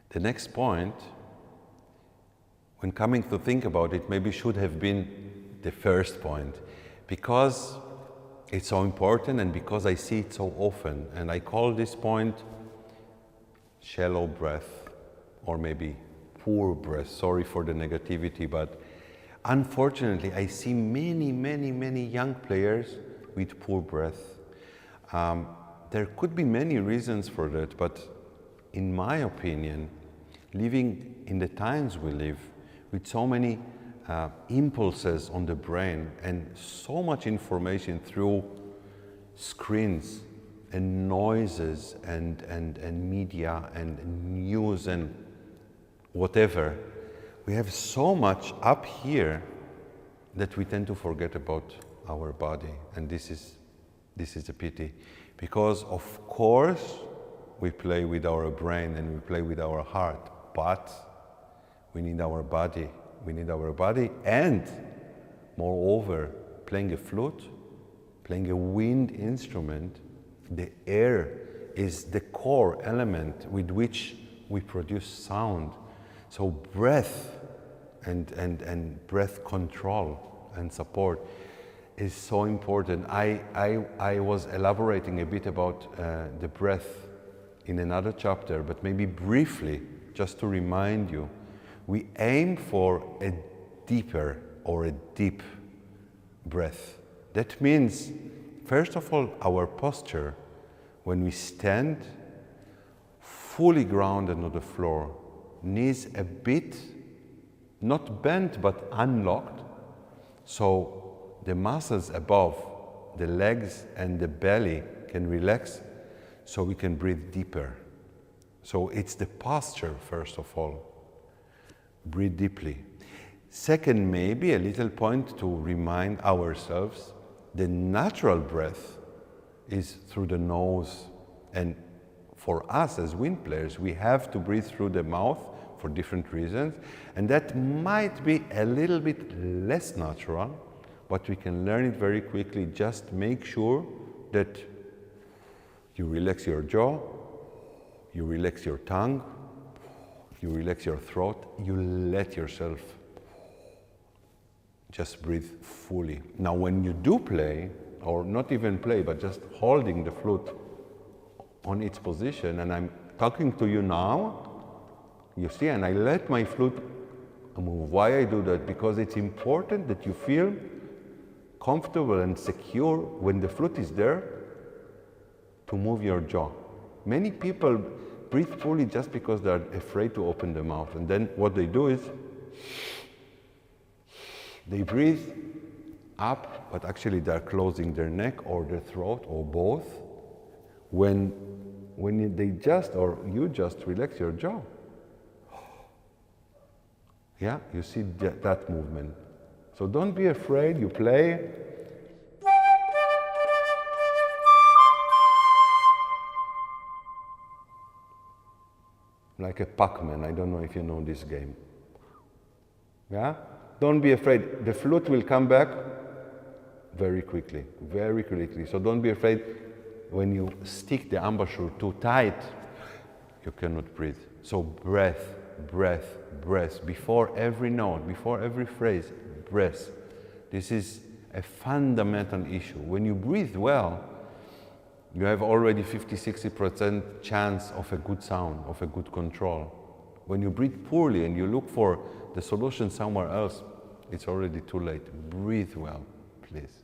The next point, when coming to think about it, maybe should have been the first point, because it's so important and because I see it so often. And I call this point shallow breath, or maybe poor breath. Sorry for the negativity, but unfortunately I see many young players with poor breath. There could be many reasons for that, but in my opinion, living in the times we live, with so many impulses on the brain and so much information through screens and noises and media and news and whatever, we have so much up here that we tend to forget about our body, and this is a pity, because of course we play with our brain and we play with our heart, but we need our body. We need our body, and moreover, playing a flute, playing a wind instrument, the air is the core element with which we produce sound. So breath and breath control and support is so important. I was elaborating a bit about the breath in another chapter, but maybe briefly, just to remind you, we aim for a deeper or a deep breath. That means, first of all, our posture, when we stand fully grounded on the floor, knees a bit, not bent, but unlocked, so the muscles above the legs and the belly can relax, so we can breathe deeper. So it's the posture, first of all. Breathe deeply. Second, maybe a little point to remind ourselves, the natural breath is through the nose. And for us as wind players, we have to breathe through the mouth for different reasons. And that might be a little bit less natural, but we can learn it very quickly. Just make sure that you relax your jaw, you relax your tongue, you relax your throat, you let yourself just breathe fully. Now, when you do play, or not even play, but just holding the flute on its position, and I'm talking to you now, you see, and I let my flute move. Why I do that? Because it's important that you feel comfortable and secure when the flute is there to move your jaw. Many people breathe fully just because they're afraid to open the mouth. And then what they do is they breathe up, but actually they're closing their neck or their throat or both. When they just, or you just relax your jaw. Yeah, you see that movement. So don't be afraid, you play. Like a Pac-Man, I don't know if you know this game. Yeah? Don't be afraid. The flute will come back very quickly, very quickly. So don't be afraid when you stick the embouchure too tight, you cannot breathe. So breath, breath, breath. Before every note, before every phrase, breath. This is a fundamental issue. When you breathe well, you have already 50–60% chance of a good sound, of a good control. When you breathe poorly and you look for the solution somewhere else, it's already too late. Breathe well, please.